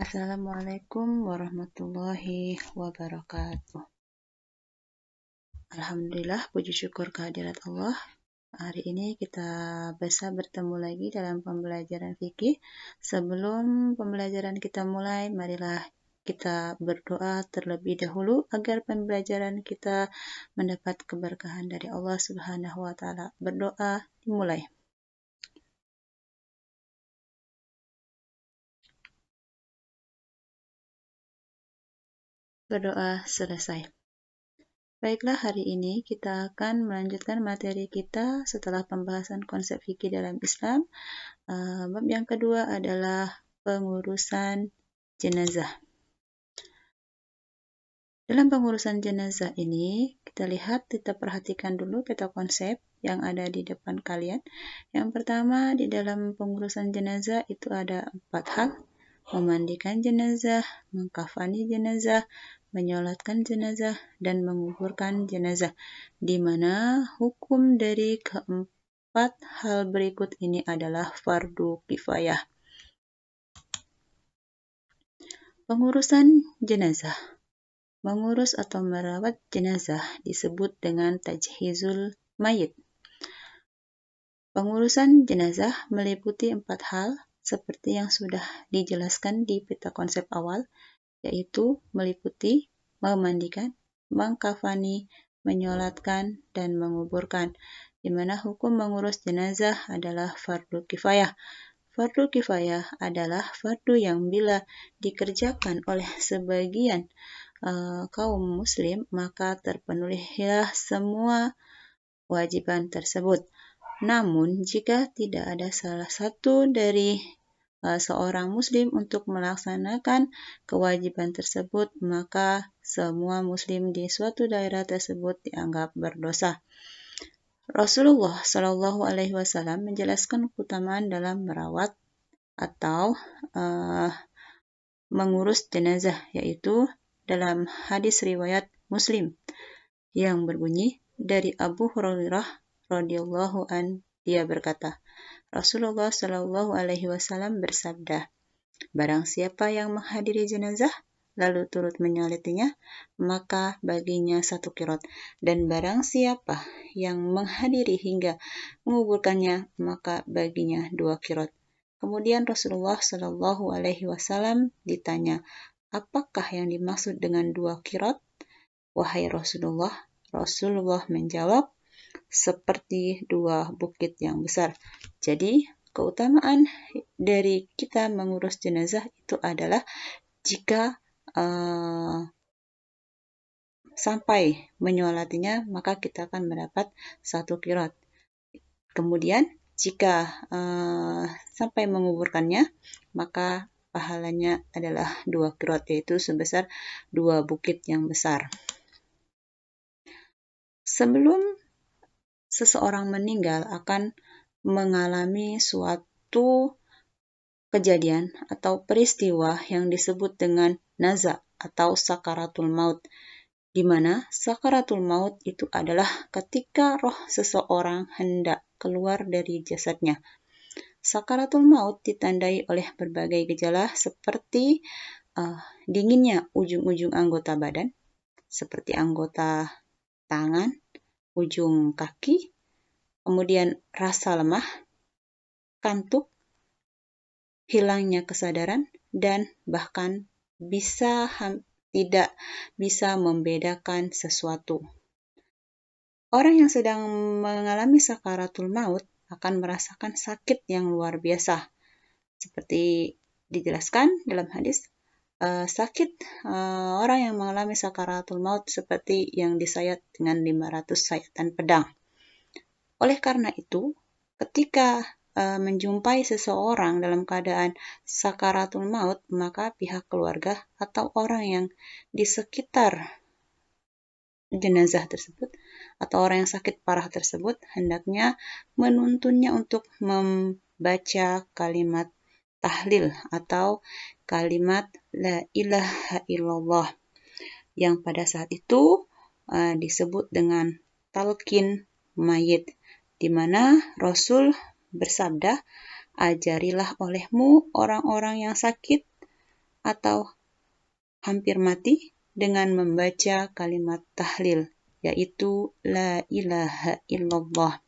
Assalamualaikum warahmatullahi wabarakatuh. Alhamdulillah, puji syukur kehadirat Allah. Hari ini kita bisa bertemu lagi dalam pembelajaran fikih. Sebelum pembelajaran kita mulai, marilah kita berdoa terlebih dahulu agar pembelajaran kita mendapat keberkahan dari Allah Subhanahu wa taala. Berdoa dimulai. Berdoa selesai. Baiklah, hari ini kita akan melanjutkan materi kita setelah pembahasan konsep fikih dalam Islam. Bab yang kedua adalah pengurusan jenazah. Dalam pengurusan jenazah ini, kita perhatikan dulu peta konsep yang ada di depan kalian. Yang pertama, di dalam pengurusan jenazah itu ada 4 hal: memandikan jenazah, mengkafani jenazah, menyolatkan jenazah, dan menguburkan jenazah, di mana hukum dari keempat hal berikut ini adalah fardu kifayah. Pengurusan jenazah. Mengurus atau merawat jenazah disebut dengan tajhizul mayit. Pengurusan jenazah meliputi 4 hal seperti yang sudah dijelaskan di peta konsep awal, yaitu meliputi memandikan, mengkafani, menyolatkan, dan menguburkan, di mana hukum mengurus jenazah adalah fardu kifayah. Fardu kifayah adalah fardu yang bila dikerjakan oleh sebagian kaum muslim, maka terpenuhilah semua kewajiban tersebut. Namun, jika tidak ada salah satu dari seorang muslim untuk melaksanakan kewajiban tersebut, maka semua muslim di suatu daerah tersebut dianggap berdosa. Rasulullah Shallallahu Alaihi Wasallam menjelaskan keutamaan dalam merawat atau mengurus jenazah, yaitu dalam hadis riwayat Muslim yang berbunyi dari Abu Hurairah radhiyallahu an, dia berkata, Rasulullah Shallallahu Alaihi Wasallam bersabda, barang siapa yang menghadiri jenazah lalu turut menyolatinya, maka baginya 1 qirot, dan barang siapa yang menghadiri hingga menguburkannya, maka baginya 2 qirot. Kemudian Rasulullah Shallallahu Alaihi Wasallam ditanya, apakah yang dimaksud dengan 2 qirot? Wahai Rasulullah, Rasulullah menjawab, seperti 2 bukit yang besar. Jadi, keutamaan dari kita mengurus jenazah itu adalah jika sampai menyolatinya, maka kita akan mendapat 1 qirot. Kemudian, jika sampai menguburkannya, maka pahalanya adalah 2 qirot, yaitu sebesar 2 bukit yang besar. Sebelum seseorang meninggal akan mengalami suatu kejadian atau peristiwa yang disebut dengan naza atau sakaratul maut, di mana sakaratul maut itu adalah ketika roh seseorang hendak keluar dari jasadnya. Sakaratul maut ditandai oleh berbagai gejala seperti dinginnya ujung-ujung anggota badan, seperti anggota tangan, ujung kaki, kemudian rasa lemah, kantuk, hilangnya kesadaran, dan bahkan tidak bisa membedakan sesuatu. Orang yang sedang mengalami sakaratul maut akan merasakan sakit yang luar biasa. Seperti dijelaskan dalam hadis, sakit orang yang mengalami sakaratul maut seperti yang disayat dengan 500 sayatan pedang. Oleh karena itu, ketika menjumpai seseorang dalam keadaan sakaratul maut, maka pihak keluarga atau orang yang di sekitar jenazah tersebut atau orang yang sakit parah tersebut hendaknya menuntunnya untuk membaca kalimat tahlil atau kalimat la ilaha illallah yang pada saat itu disebut dengan talqin mayit, di mana Rasul bersabda, ajarilah olehmu orang-orang yang sakit atau hampir mati dengan membaca kalimat tahlil, yaitu La ilaha illallah.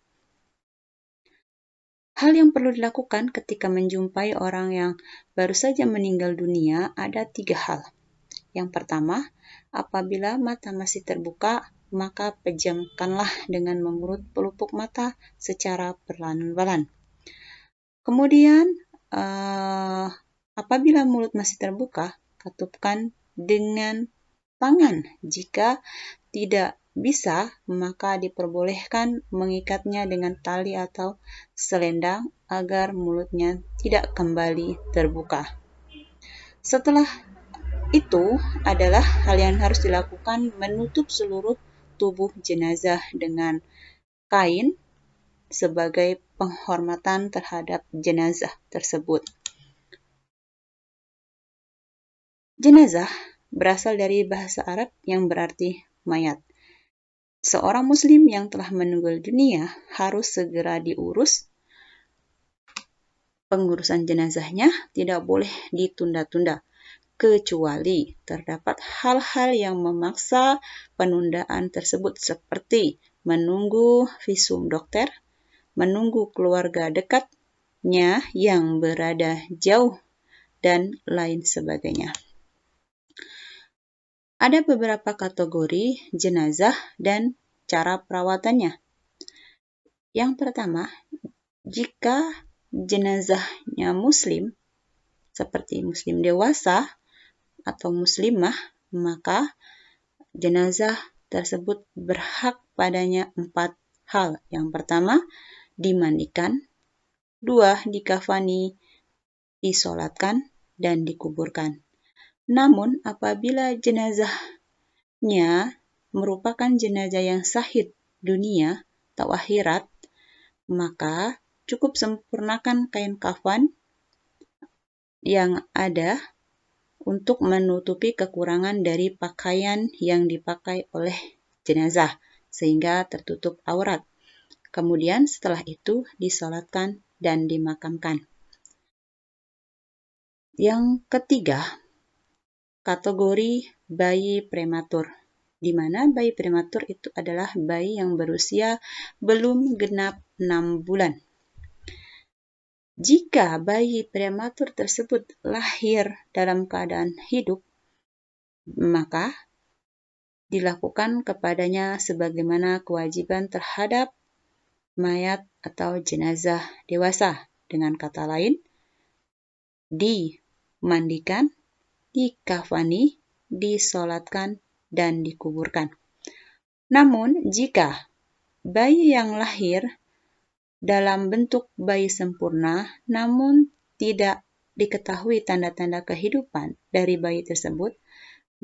Hal yang perlu dilakukan ketika menjumpai orang yang baru saja meninggal dunia ada 3 hal. Yang pertama, apabila mata masih terbuka, maka pejamkanlah dengan mengerut pelupuk mata secara perlahan-lahan. Kemudian, apabila mulut masih terbuka, katupkan dengan tangan. Jika tidak bisa, maka diperbolehkan mengikatnya dengan tali atau selendang agar mulutnya tidak kembali terbuka. Setelah itu adalah hal yang harus dilakukan menutup seluruh tubuh jenazah dengan kain sebagai penghormatan terhadap jenazah tersebut. Jenazah berasal dari bahasa Arab yang berarti mayat. Seorang muslim yang telah meninggal dunia harus segera diurus. Pengurusan jenazahnya tidak boleh ditunda-tunda, kecuali terdapat hal-hal yang memaksa penundaan tersebut seperti menunggu visum dokter, menunggu keluarga dekatnya yang berada jauh, dan lain sebagainya. Ada beberapa kategori jenazah dan cara perawatannya. Yang pertama, jika jenazahnya muslim, seperti muslim dewasa atau muslimah, maka jenazah tersebut berhak padanya 4 hal. Yang pertama, dimandikan. 2, dikafani, disolatkan, dan dikuburkan. Namun, apabila jenazahnya merupakan jenazah yang syahid dunia atau akhirat, maka cukup sempurnakan kain kafan yang ada untuk menutupi kekurangan dari pakaian yang dipakai oleh jenazah, sehingga tertutup aurat. Kemudian setelah itu disolatkan dan dimakamkan. Yang ketiga, kategori bayi prematur, di mana bayi prematur itu adalah bayi yang berusia belum genap 6 bulan. Jika bayi prematur tersebut lahir dalam keadaan hidup, maka dilakukan kepadanya sebagaimana kewajiban terhadap mayat atau jenazah dewasa. Dengan kata lain, dimandikan, dikafani, disolatkan, dan dikuburkan. Namun, jika bayi yang lahir dalam bentuk bayi sempurna, namun tidak diketahui tanda-tanda kehidupan dari bayi tersebut,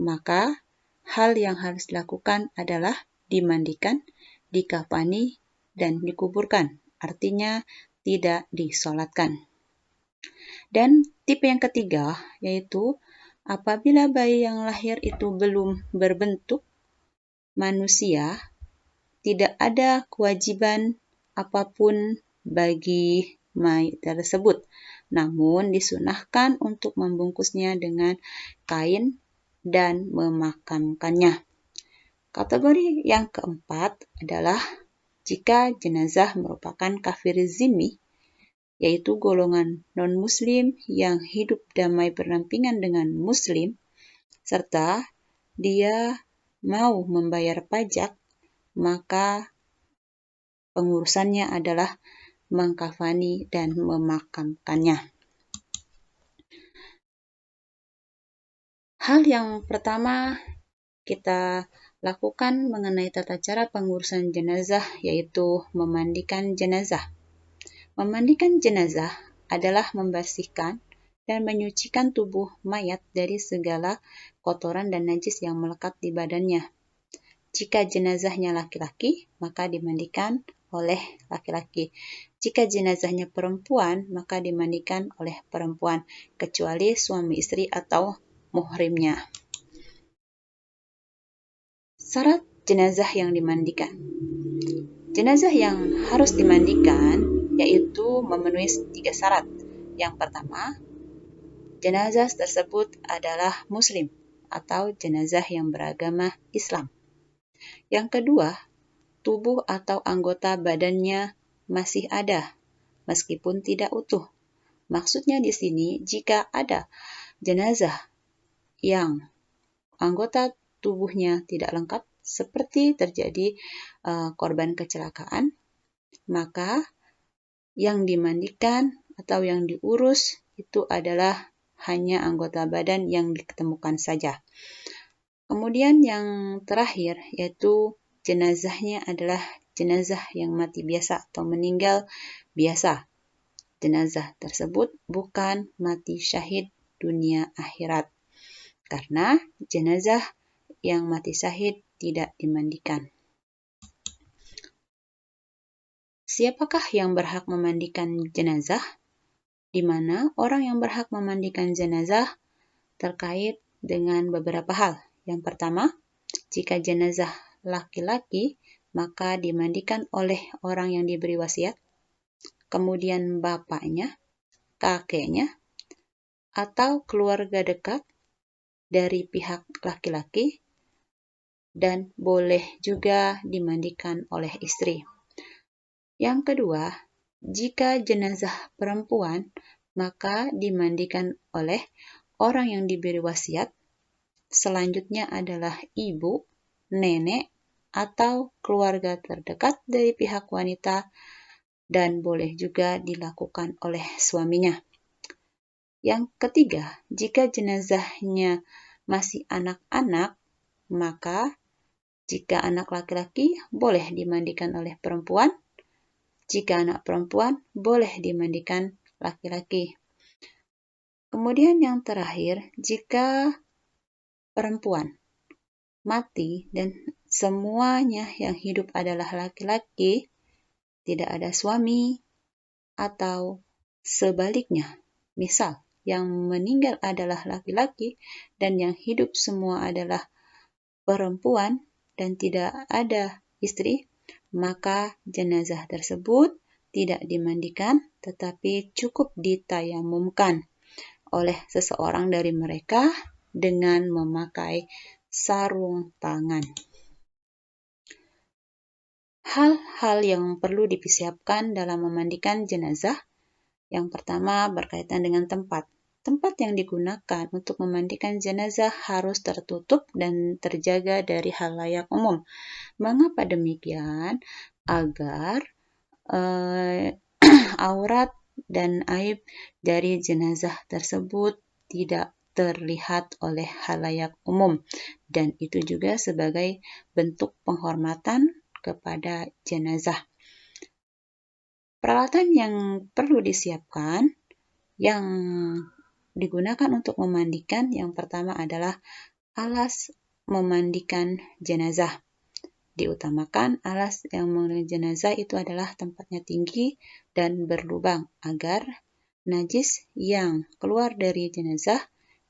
maka hal yang harus dilakukan adalah dimandikan, dikafani, dan dikuburkan. Artinya tidak disolatkan. Dan tipe yang ketiga, yaitu apabila bayi yang lahir itu belum berbentuk manusia, tidak ada kewajiban apapun bagi mayat tersebut, namun disunahkan untuk membungkusnya dengan kain dan memakamkannya. Kategori yang keempat adalah jika jenazah merupakan kafir zimmi, yaitu golongan non-muslim yang hidup damai berdampingan dengan muslim, serta dia mau membayar pajak, maka pengurusannya adalah mengkafani dan memakamkannya. Hal yang pertama kita lakukan mengenai tata cara pengurusan jenazah yaitu memandikan jenazah. Memandikan jenazah adalah membersihkan dan menyucikan tubuh mayat dari segala kotoran dan najis yang melekat di badannya. Jika jenazahnya laki-laki, maka dimandikan oleh laki-laki. Jika jenazahnya perempuan, maka dimandikan oleh perempuan, kecuali suami istri atau muhrimnya. Syarat jenazah yang dimandikan. Jenazah yang harus dimandikan yaitu memenuhi 3 syarat. Yang pertama, jenazah tersebut adalah Muslim atau jenazah yang beragama Islam. Yang kedua, tubuh atau anggota badannya masih ada, meskipun tidak utuh. Maksudnya di sini, jika ada jenazah yang anggota tubuhnya tidak lengkap, seperti terjadi korban kecelakaan, maka yang dimandikan atau yang diurus itu adalah hanya anggota badan yang ditemukan saja. Kemudian yang terakhir yaitu jenazahnya adalah jenazah yang mati biasa atau meninggal biasa. Jenazah tersebut bukan mati syahid dunia akhirat, karena jenazah yang mati syahid tidak dimandikan. Siapakah yang berhak memandikan jenazah? Di mana orang yang berhak memandikan jenazah terkait dengan beberapa hal. Yang pertama, jika jenazah laki-laki, maka dimandikan oleh orang yang diberi wasiat, kemudian bapaknya, kakeknya, atau keluarga dekat dari pihak laki-laki, dan boleh juga dimandikan oleh istri. Yang kedua, jika jenazah perempuan, maka dimandikan oleh orang yang diberi wasiat. Selanjutnya adalah ibu, nenek, atau keluarga terdekat dari pihak wanita, dan boleh juga dilakukan oleh suaminya. Yang ketiga, jika jenazahnya masih anak-anak, maka jika anak laki-laki boleh dimandikan oleh perempuan, jika anak perempuan boleh dimandikan laki-laki. Kemudian yang terakhir, jika perempuan mati dan semuanya yang hidup adalah laki-laki, tidak ada suami, atau sebaliknya, misal yang meninggal adalah laki-laki dan yang hidup semua adalah perempuan dan tidak ada istri, maka jenazah tersebut tidak dimandikan tetapi cukup ditayamumkan oleh seseorang dari mereka dengan memakai sarung tangan. Hal-hal yang perlu dipersiapkan dalam memandikan jenazah, yang pertama berkaitan dengan tempat. Tempat yang digunakan untuk memandikan jenazah harus tertutup dan terjaga dari halayak umum. Mengapa demikian? Agar aurat dan aib dari jenazah tersebut tidak terlihat oleh halayak umum, dan itu juga sebagai bentuk penghormatan kepada jenazah. Peralatan yang perlu disiapkan yang digunakan untuk memandikan, yang pertama adalah alas memandikan jenazah. Diutamakan alas yang memandikan jenazah itu adalah tempatnya tinggi dan berlubang agar najis yang keluar dari jenazah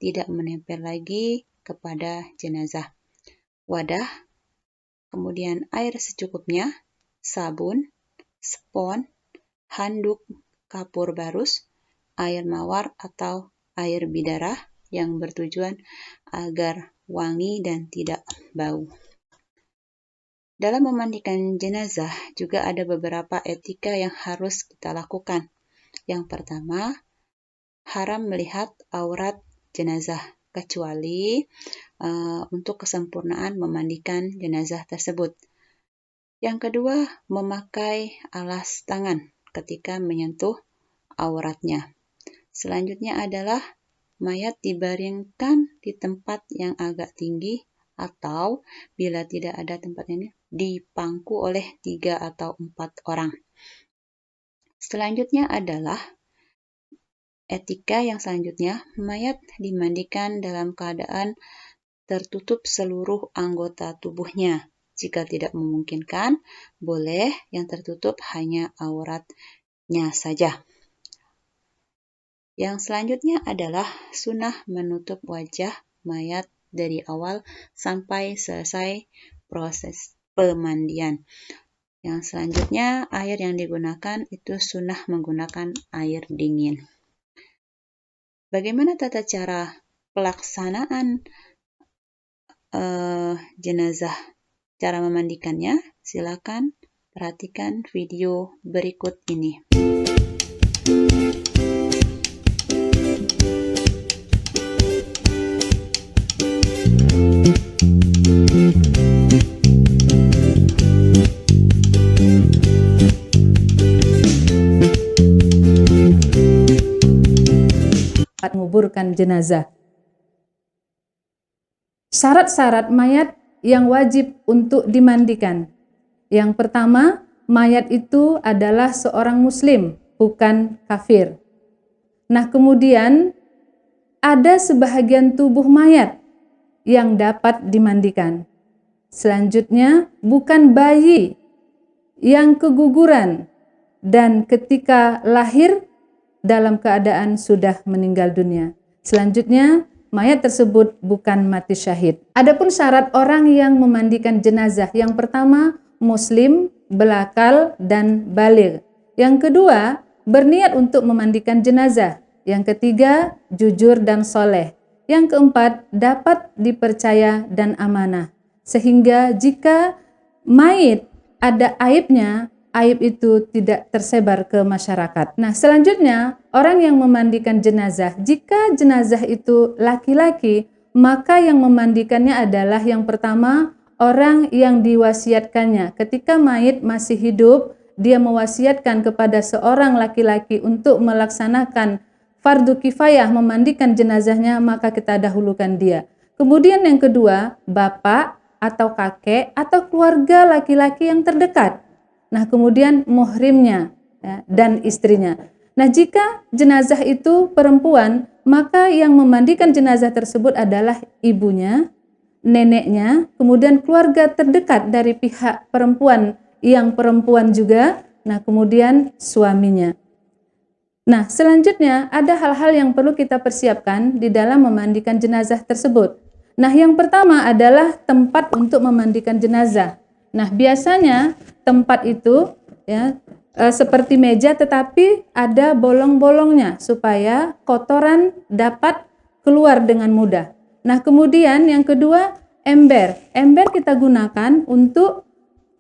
tidak menempel lagi kepada jenazah. Wadah, kemudian air secukupnya, sabun, spons, handuk, kapur barus, air mawar atau air bidara yang bertujuan agar wangi dan tidak bau. Dalam memandikan jenazah juga ada beberapa etika yang harus kita lakukan. Yang pertama, haram melihat aurat jenazah kecuali untuk kesempurnaan memandikan jenazah tersebut. Yang kedua, memakai alas tangan ketika menyentuh auratnya. Selanjutnya adalah mayat dibaringkan di tempat yang agak tinggi atau bila tidak ada tempat ini dipangku oleh 3 atau 4 orang. Selanjutnya adalah etika yang selanjutnya, mayat dimandikan dalam keadaan tertutup seluruh anggota tubuhnya. Jika tidak memungkinkan, boleh yang tertutup hanya auratnya saja. Yang selanjutnya adalah sunnah menutup wajah mayat dari awal sampai selesai proses pemandian. Yang selanjutnya, air yang digunakan itu sunnah menggunakan air dingin. Bagaimana tata cara pelaksanaan jenazah, cara memandikannya? Silakan perhatikan video berikut ini. Menguburkan jenazah. Syarat-syarat mayat yang wajib untuk dimandikan. Yang pertama, mayat itu adalah seorang muslim, bukan kafir. Nah, kemudian ada sebahagian tubuh mayat yang dapat dimandikan. Selanjutnya, bukan bayi yang keguguran dan ketika lahir dalam keadaan sudah meninggal dunia. Selanjutnya, mayat tersebut bukan mati syahid. Adapun syarat orang yang memandikan jenazah, yang pertama, muslim, belakal, dan baligh. Yang kedua, berniat untuk memandikan jenazah. Yang ketiga, jujur dan soleh. Yang keempat, dapat dipercaya dan amanah. Sehingga jika mayit ada aibnya, aib itu tidak tersebar ke masyarakat. Nah, selanjutnya, orang yang memandikan jenazah, jika jenazah itu laki-laki, maka yang memandikannya adalah yang pertama, orang yang diwasiatkannya. Ketika mayit masih hidup, dia mewasiatkan kepada seorang laki-laki untuk melaksanakan fardu kifayah memandikan jenazahnya, maka kita dahulukan dia. Kemudian yang kedua, bapak atau kakek atau keluarga laki-laki yang terdekat. Nah, kemudian muhrimnya ya, dan istrinya. Nah, jika jenazah itu perempuan, maka yang memandikan jenazah tersebut adalah ibunya, neneknya, kemudian keluarga terdekat dari pihak perempuan yang perempuan juga, nah kemudian suaminya. Nah, selanjutnya ada hal-hal yang perlu kita persiapkan di dalam memandikan jenazah tersebut. Nah, yang pertama adalah tempat untuk memandikan jenazah. Nah, biasanya tempat itu ya seperti meja tetapi ada bolong-bolongnya supaya kotoran dapat keluar dengan mudah. Nah, kemudian yang kedua, ember. Ember kita gunakan untuk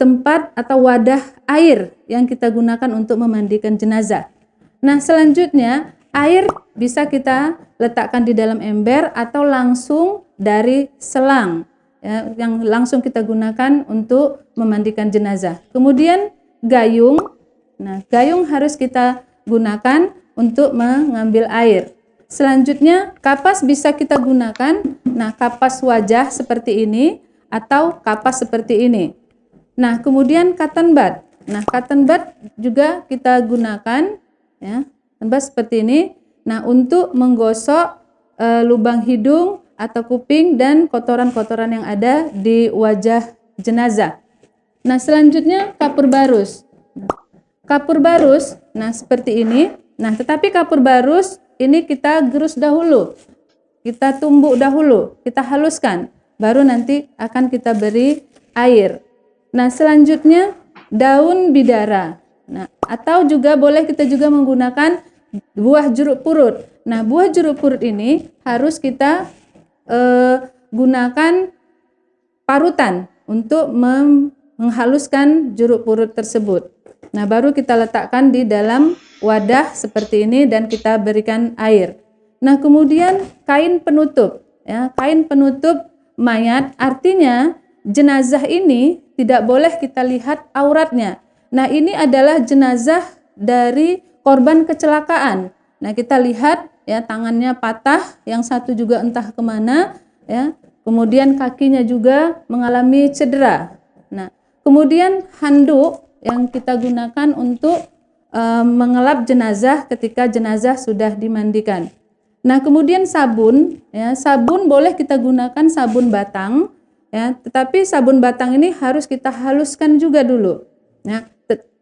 tempat atau wadah air yang kita gunakan untuk memandikan jenazah. Nah, selanjutnya air bisa kita letakkan di dalam ember atau langsung dari selang ya, yang langsung kita gunakan untuk memandikan jenazah. Kemudian gayung. Nah, gayung harus kita gunakan untuk mengambil air. Selanjutnya kapas bisa kita gunakan. Nah, kapas wajah seperti ini atau kapas seperti ini. Nah, kemudian cotton bud. Nah, cotton bud juga kita gunakan ya, bud seperti ini. Nah, untuk menggosok lubang hidung atau kuping dan kotoran-kotoran yang ada di wajah jenazah. Nah, selanjutnya kapur barus. Kapur barus, nah seperti ini. Nah, tetapi kapur barus ini kita gerus dahulu. Kita tumbuk dahulu, kita haluskan. Baru nanti akan kita beri air. Nah, selanjutnya daun bidara. Nah, atau juga boleh kita juga menggunakan buah jeruk purut. Nah, buah jeruk purut ini harus kita gunakan parutan untuk menghaluskan jeruk purut tersebut. Nah, baru kita letakkan di dalam wadah seperti ini dan kita berikan air. Nah, kemudian kain penutup. Ya, kain penutup mayat artinya jenazah ini tidak boleh kita lihat auratnya. Nah, ini adalah jenazah dari korban kecelakaan. Nah, kita lihat ya tangannya patah, yang satu juga entah kemana ya. Kemudian kakinya juga mengalami cedera. Nah, kemudian handuk yang kita gunakan untuk mengelap jenazah ketika jenazah sudah dimandikan. Nah, kemudian sabun ya, sabun boleh kita gunakan sabun batang ya, tetapi sabun batang ini harus kita haluskan juga dulu. Ya,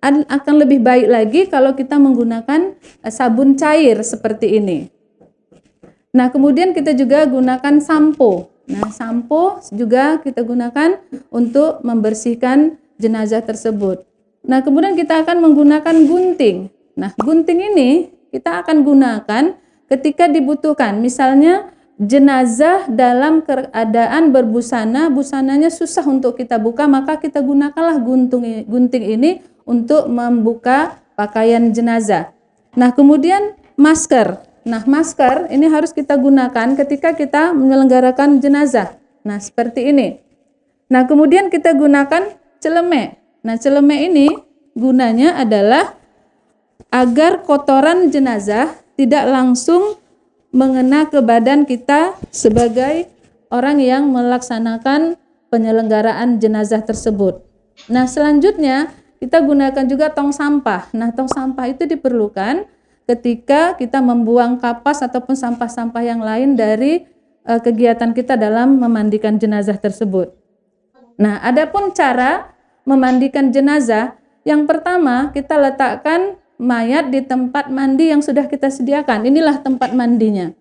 akan lebih baik lagi kalau kita menggunakan sabun cair seperti ini. Nah, kemudian kita juga gunakan sampo. Nah, sampo juga kita gunakan untuk membersihkan jenazah tersebut. Nah, kemudian kita akan menggunakan gunting. Nah, gunting ini kita akan gunakan ketika dibutuhkan. Misalnya jenazah dalam keadaan berbusana, busananya susah untuk kita buka, maka kita gunakanlah gunting ini untuk membuka pakaian jenazah. Nah, kemudian masker. Nah, masker ini harus kita gunakan ketika kita menyelenggarakan jenazah. Nah, seperti ini. Nah, kemudian kita gunakan celemek. Nah, celemek ini gunanya adalah agar kotoran jenazah tidak langsung mengena ke badan kita sebagai orang yang melaksanakan penyelenggaraan jenazah tersebut. Nah, selanjutnya kita gunakan juga tong sampah. Nah, tong sampah itu diperlukan ketika kita membuang kapas ataupun sampah-sampah yang lain dari kegiatan kita dalam memandikan jenazah tersebut. Nah, adapun cara memandikan jenazah, yang pertama kita letakkan mayat di tempat mandi yang sudah kita sediakan. Inilah tempat mandinya.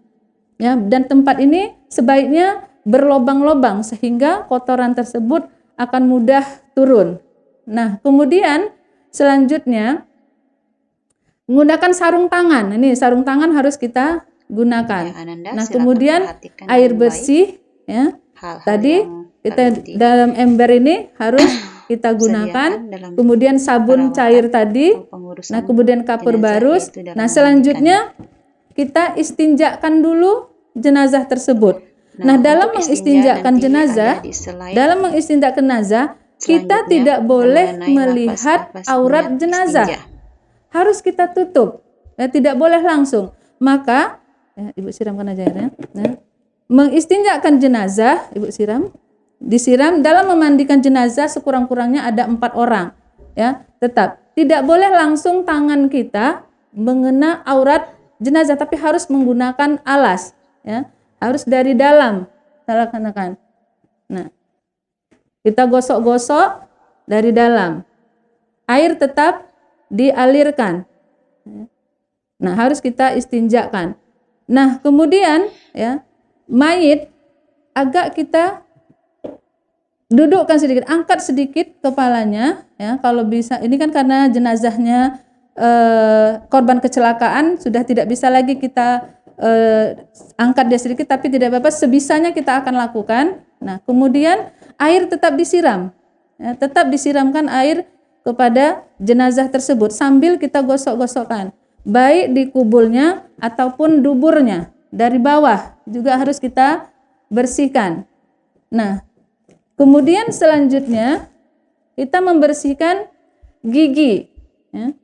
Ya, dan tempat ini sebaiknya berlobang-lobang sehingga kotoran tersebut akan mudah turun. Nah, kemudian selanjutnya menggunakan sarung tangan. Ini sarung tangan harus kita gunakan. Ya, Ananda, nah, silakan kemudian perhatikan air dengan bersih ya. hal-hal Tadi yang kita telah dalam ember ini harus kita gunakan. disediakan dalam Kemudian sabun perawatan cair tadi. atau pengurusan Nah, kemudian kapur jenazah, barus. yaitu dalam Nah, memandikan. selanjutnya kita istinjakan dulu jenazah tersebut. Nah, dalam untuk istinja mengistinjakan nanti jenazah, ada di slide dalam mengistinjakan jenazah, kita selanjutnya tidak boleh mengenai melihat lapas-lapas aurat niat jenazah. istinja. Harus kita tutup. Ya, tidak boleh langsung. Maka, ya, Ibu siramkan aja airnya. Ya. Mengistinjakan jenazah, Ibu disiram dalam memandikan jenazah sekurang-kurangnya ada 4 orang. Ya, tetap tidak boleh langsung tangan kita mengena aurat jenazah, tapi harus menggunakan alas. Ya, harus dari dalam. Laksanakan. Nah, kita gosok-gosok dari dalam. Air tetap dialirkan. Nah, harus kita istinjakan. Nah, kemudian ya, mayit agak kita dudukkan sedikit, angkat sedikit kepalanya ya, kalau bisa. Ini kan karena jenazahnya korban kecelakaan, sudah tidak bisa lagi kita angkat dia sedikit, tapi tidak apa-apa, sebisanya kita akan lakukan. Nah, kemudian air tetap disiram. Ya, tetap disiramkan air kepada jenazah tersebut sambil kita gosok-gosokkan. Baik di kubulnya ataupun duburnya, dari bawah juga harus kita bersihkan. Nah, kemudian selanjutnya kita membersihkan gigi. Ya.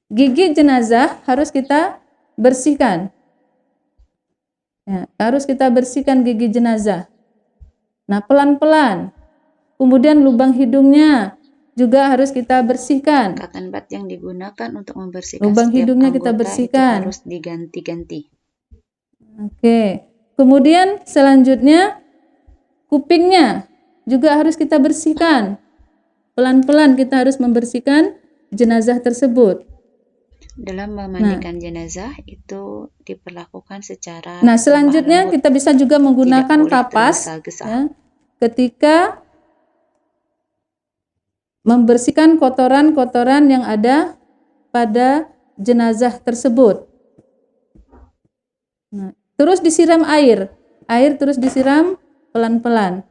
Gigi jenazah harus kita bersihkan. Ya, harus kita bersihkan gigi jenazah. Nah, pelan-pelan. Kemudian lubang hidungnya juga harus kita bersihkan. Cotton bud yang digunakan untuk membersihkan Lubang setiap hidungnya kita anggota bersihkan. itu harus diganti-ganti. Oke. Kemudian selanjutnya kupingnya juga harus kita bersihkan. Pelan-pelan kita harus membersihkan jenazah tersebut. Dalam memandikan jenazah itu diperlakukan secara Nah, selanjutnya kita bisa juga menggunakan kapas ya, ketika membersihkan kotoran-kotoran yang ada pada jenazah tersebut. Nah, terus disiram air terus disiram pelan-pelan.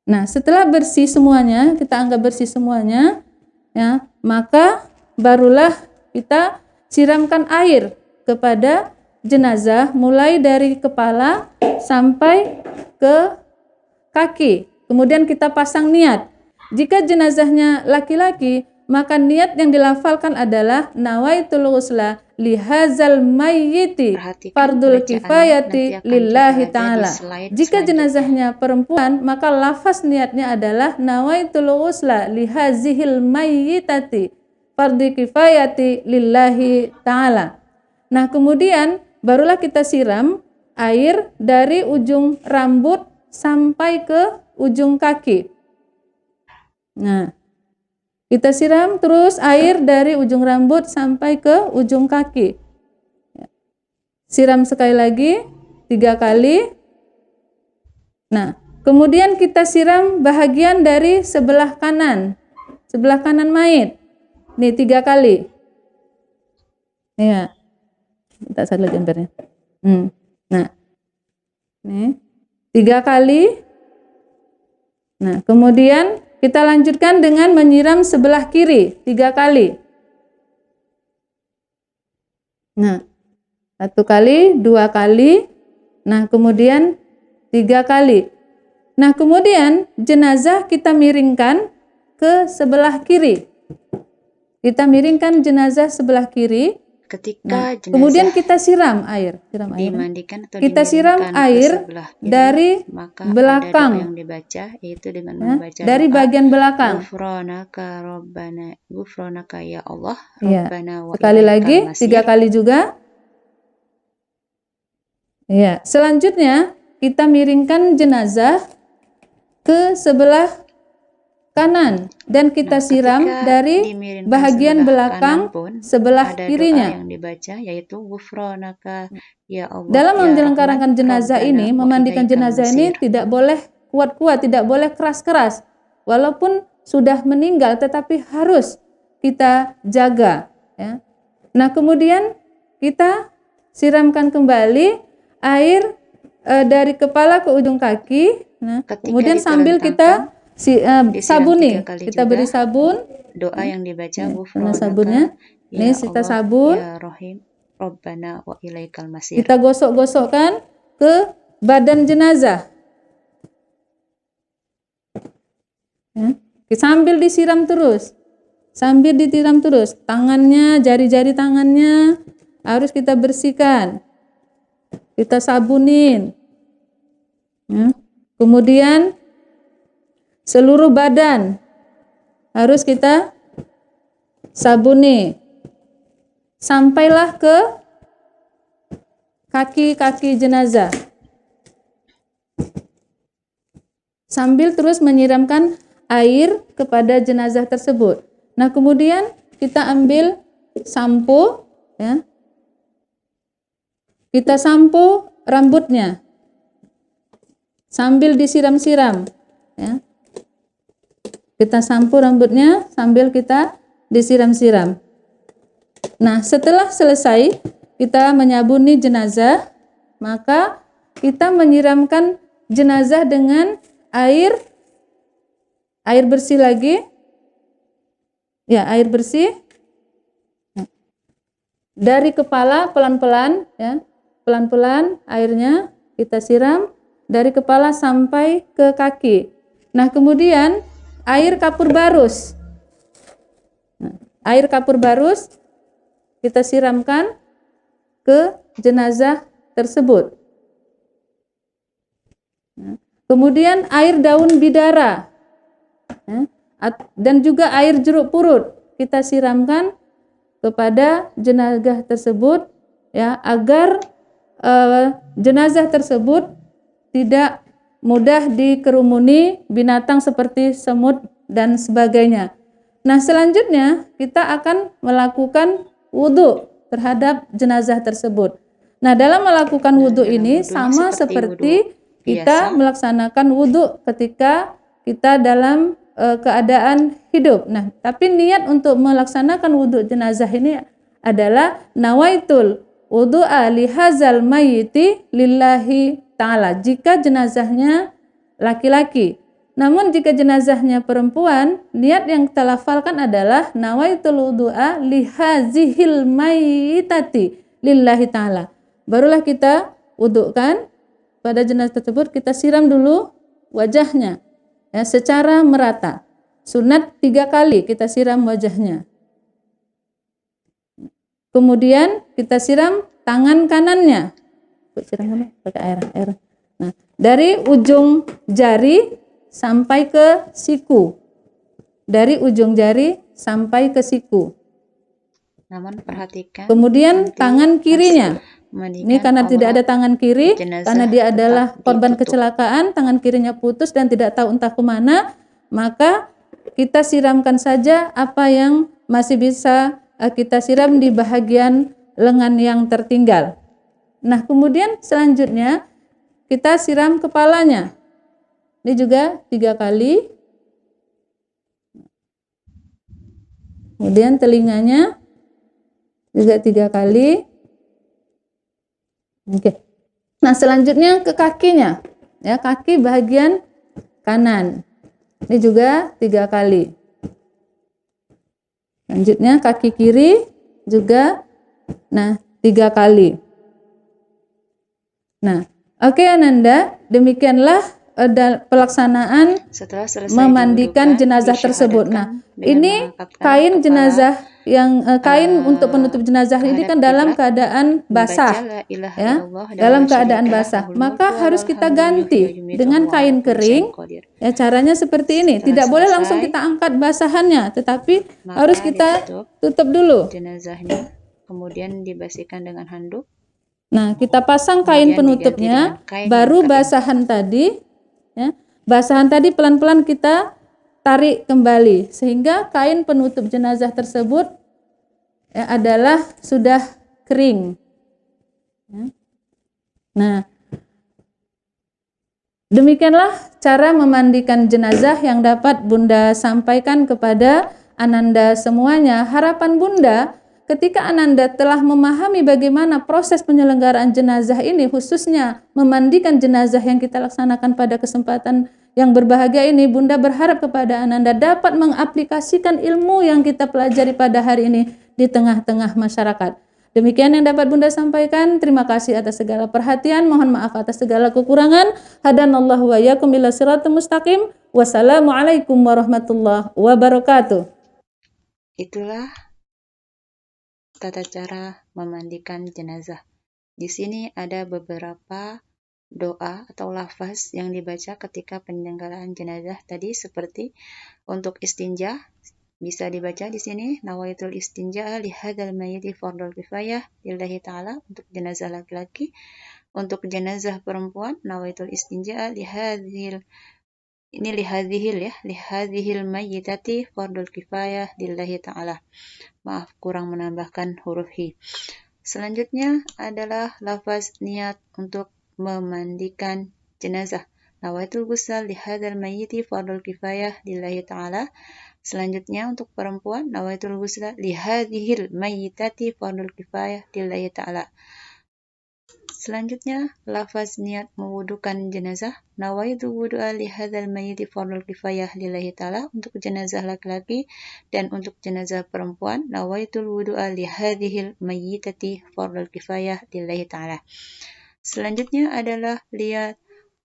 Nah, setelah bersih semuanya, kita anggap bersih semuanya, ya, maka barulah kita siramkan air kepada jenazah mulai dari kepala sampai ke kaki. Kemudian kita pasang niat. Jika jenazahnya laki-laki, maka niat yang dilafalkan adalah nawaitul ghusla lihazal mayyiti fardul kifayati lillahi ta'ala. Jika jenazahnya perempuan, maka lafaz niatnya adalah nawaitul ghusla lihazihil mayyitati fardul kifayati lillahi ta'ala. Nah, kemudian barulah kita siram air dari ujung rambut sampai ke ujung kaki. Nah, kita siram terus air dari ujung rambut sampai ke ujung kaki. Siram sekali lagi 3 kali. Nah, kemudian kita siram bahagian dari sebelah kanan mayit. Nih 3 kali. Ya. Tak salah gambarnya. Nah, ini 3 kali. Nah, kemudian kita lanjutkan dengan menyiram sebelah kiri 3 kali. Nah, 1 kali, 2 kali, nah kemudian 3 kali. Nah, kemudian jenazah kita miringkan ke sebelah kiri. Kita miringkan jenazah sebelah kiri. Ketika Kemudian jenazah kita siram air. dimandikan atau Kita siram dimiringkan ke air sebelah kiri, dari maka belakang. ada doa yang dibaca, yaitu dengan membaca Dari doa bagian belakang. Ghufranaka Rabbana, Ghufranaka ya Allah, Ya. Rabbana wa Sekali ilaikal lagi, masir. 3 kali juga. Ya. Selanjutnya kita miringkan jenazah ke sebelah kanan dan kita siram dari dimiringkan bahagian sebelah belakang kanan pun sebelah ada kirinya. doa yang dibaca, yaitu Ghufranaka ya Allah Dalam ya menyelenggarakan Rahman, jenazah Rabbana ini, wa memandikan ilaikal jenazah ini masir. tidak boleh kuat-kuat, tidak boleh keras-keras. Walaupun sudah meninggal, tetapi harus kita jaga. Ya. Nah, kemudian kita siramkan kembali air dari kepala ke ujung kaki. Nah, kemudian sambil kita sabuni, kita beri sabun. Doa yang dibaca Karena sabunnya, ini kita sabun. ya Rahim, Rabbana wa ilaikal masir. Kita gosok-gosokkan ke badan jenazah. Ya. Sambil disiram terus. Sambil disiram terus. Tangannya, jari-jari tangannya harus kita bersihkan. Kita sabunin. Ya. Kemudian seluruh badan harus kita sabuni. Sampailah ke kaki-kaki jenazah. Sambil terus menyiramkan air kepada jenazah tersebut. Nah, kemudian kita ambil sampo, ya. Kita sampo rambutnya sambil disiram-siram, ya. Kita sampo rambutnya sambil kita disiram-siram. Nah, setelah selesai kita menyabuni jenazah, maka kita menyiramkan jenazah dengan air bersih lagi. Ya, air bersih. Dari kepala pelan-pelan, ya. Pelan-pelan airnya kita siram dari kepala sampai ke kaki. Nah, kemudian air kapur barus. Nah, air kapur barus kita siramkan ke jenazah tersebut. Nah, kemudian air daun bidara, ya, dan juga air jeruk purut kita siramkan kepada jenazah tersebut, ya, agar jenazah tersebut tidak mudah dikerumuni binatang seperti semut dan sebagainya. Nah, selanjutnya kita akan melakukan wudhu terhadap jenazah tersebut. Nah, dalam melakukan wudhu ini sama seperti kita melaksanakan wudhu ketika kita dalam keadaan hidup. Nah, tapi niat untuk melaksanakan wudhu jenazah ini adalah nawaitul wudu'a lihazal mayyiti lillahi ta'ala jika jenazahnya laki-laki. Namun jika jenazahnya perempuan, niat yang kita lafalkan adalah nawaitul wudu'a lihazihil mayyitati lillahi ta'ala. Barulah kita wudukan pada jenazah tersebut, kita siram dulu wajahnya, ya, secara merata. Sunat 3 kali kita siram wajahnya. Kemudian kita siram tangan kanannya. Siram pakai air. Nah, dari ujung jari sampai ke siku. Dari ujung jari sampai ke siku. Namun perhatikan. Kemudian tangan kirinya. Ini karena tidak ada tangan kiri, karena dia adalah korban kecelakaan, tangan kirinya putus dan tidak tahu entah kemana, maka kita siramkan saja apa yang masih bisa kita siram di bahagian lengan yang tertinggal. Nah, kemudian selanjutnya kita siram kepalanya. Ini juga 3 kali. Kemudian telinganya juga 3 kali. Oke. Nah, selanjutnya ke kakinya. Ya, kaki bagian kanan. Ini juga 3 kali. Selanjutnya kaki kiri juga 3 kali. Nah, oke Ananda, demikianlah pelaksanaan Setelah selesai memandikan diwudukan, jenazah tersebut. Nah, disyahadatan dengan ini mengangkatkan kain kepala, jenazah yang kain untuk penutup jenazah ini kehadap kan dalam kiblat, keadaan membaca basah, la ilaha ya, illallah dalam la keadaan syarikalah basah. lahul Maka mulku wa harus lahul kita hamdu yuhyi wa ganti yumiitu dengan wa huwa ala kain kulli syai'in kering. qadir. Ya, caranya seperti ini. Setelah Tidak boleh langsung selesai, kita angkat basahannya, tetapi harus maka kita ditutup tutup dulu. jenazahnya, kemudian dibasihkan dengan handuk, Nah, kita pasang kain kemudian diganti dengan penutupnya, kain yang baru kering. basahan tadi, ya, basahan tadi pelan-pelan kita tarik kembali sehingga kain penutup jenazah tersebut ya, adalah sudah kering. Ya. Nah, demikianlah cara memandikan jenazah yang dapat Bunda sampaikan kepada Ananda semuanya. Harapan Bunda, ketika Ananda telah memahami bagaimana proses penyelenggaraan jenazah ini, khususnya memandikan jenazah yang kita laksanakan pada kesempatan yang berbahagia ini, Bunda berharap kepada Ananda dapat mengaplikasikan ilmu yang kita pelajari pada hari ini di tengah-tengah masyarakat. Demikian yang dapat Bunda sampaikan. Terima kasih atas segala perhatian. Mohon maaf atas segala kekurangan. Hadanallahu wa iyyakum ila siratal mustaqim. Wassalamualaikum warahmatullahi wabarakatuh. Itulah tata cara memandikan jenazah. Di sini ada beberapa doa atau lafaz yang dibaca ketika penyelenggaraan jenazah tadi, seperti untuk istinja bisa dibaca di sini nawaitul istinja li hadzal mayyiti fardhu kifayah lillahi taala, untuk jenazah laki-laki. Untuk jenazah perempuan nawaitul istinja li hadzihil mayyitati fardhu kifayah lillahi taala. Maaf kurang menambahkan huruf hi. Selanjutnya adalah lafaz niat untuk memandikan jenazah. Nawaitul ghusl li hadzal mayyiti fardhu kifayah lillahi taala. Selanjutnya untuk perempuan, nawaitul ghusla li hadhil mayyitati fardhu kifayah lillahi ta'ala. Selanjutnya lafaz niat mewudukan jenazah, nawaitu wudu'a li hadzal mayyiti fardhu kifayah lillahi ta'ala, untuk jenazah laki-laki, dan untuk jenazah perempuan nawaitul wudu'a li hadhil mayyitati fardhu kifayah lillahi ta'ala. Selanjutnya adalah lihat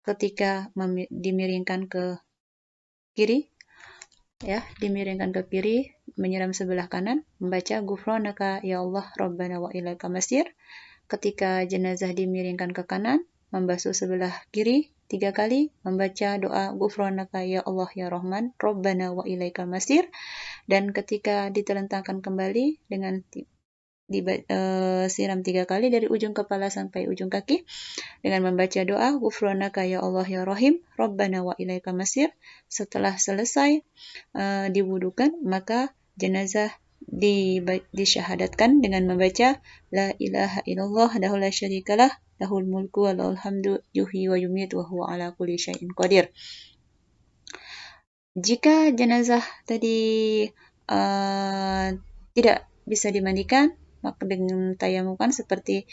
ketika dimiringkan ke kiri, ya, dimiringkan ke kiri, menyiram sebelah kanan, membaca Ghufranaka ya Allah Rabbana wa ilaika masir. Ketika jenazah dimiringkan ke kanan, membasuh sebelah kiri 3 kali, membaca doa Ghufranaka ya Allah ya Rahman Rabbana wa ilaika masir. Dan ketika ditelentangkan kembali dengan siram 3 kali dari ujung kepala sampai ujung kaki dengan membaca doa Ghufranaka ya Allah ya Rahim Rabbana wa ilaika masir. Setelah selesai diwudukan, maka jenazah disyahadatkan dengan membaca la ilaha illallah wahdahu la syarikalah lahul mulku wa lahul hamdu yuhyi wa yumiitu wa huwa ala kulli syai'in qadir. Jika jenazah tadi tidak bisa dimandikan, maka dengan tayamumkan, seperti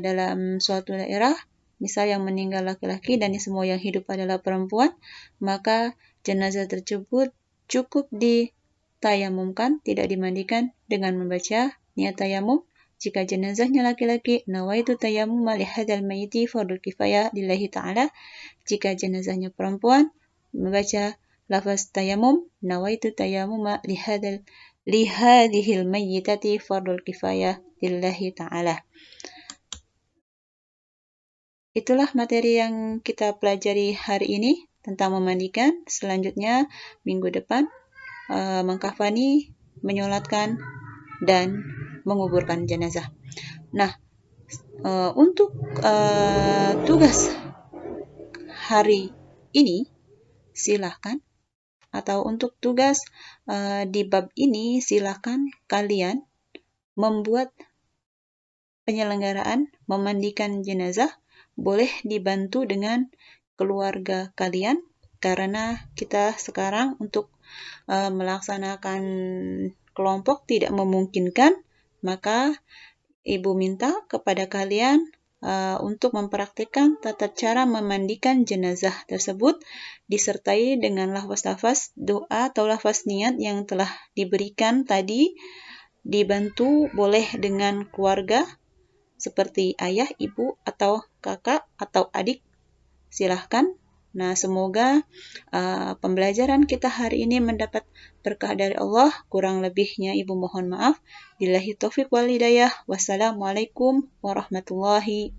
dalam suatu daerah, misal yang meninggal laki-laki dan semua yang hidup adalah perempuan, maka jenazah tersebut cukup ditayamumkan, tidak dimandikan, dengan membaca niat tayamum. Jika jenazahnya laki-laki, nawaitu tayamum li hadzal mayyiti fardhu kifayah lillahi ta'ala. Jika jenazahnya perempuan, membaca lafaz tayamum, nawaitu tayamum li hadhil mayyitati fardhu kifayah lillahi ta'ala. Itulah materi yang kita pelajari hari ini tentang memandikan. Selanjutnya minggu depan mengkafani, menyolatkan, dan menguburkan jenazah. Nah, untuk tugas hari ini silahkan, atau untuk tugas di bab ini silahkan kalian membuat penyelenggaraan memandikan jenazah. Boleh dibantu dengan keluarga kalian, karena kita sekarang untuk melaksanakan kelompok tidak memungkinkan, maka ibu minta kepada kalian untuk mempraktikkan tata cara memandikan jenazah tersebut disertai dengan lafaz-lafaz doa atau lafaz niat yang telah diberikan tadi, dibantu boleh dengan keluarga seperti ayah, ibu, atau kakak, atau adik, silahkan. Nah, semoga pembelajaran kita hari ini mendapat berkah dari Allah. Kurang lebihnya Ibu mohon maaf. Billahi taufiq wal hidayah. Wassalamualaikum warahmatullahi wabarakatuh.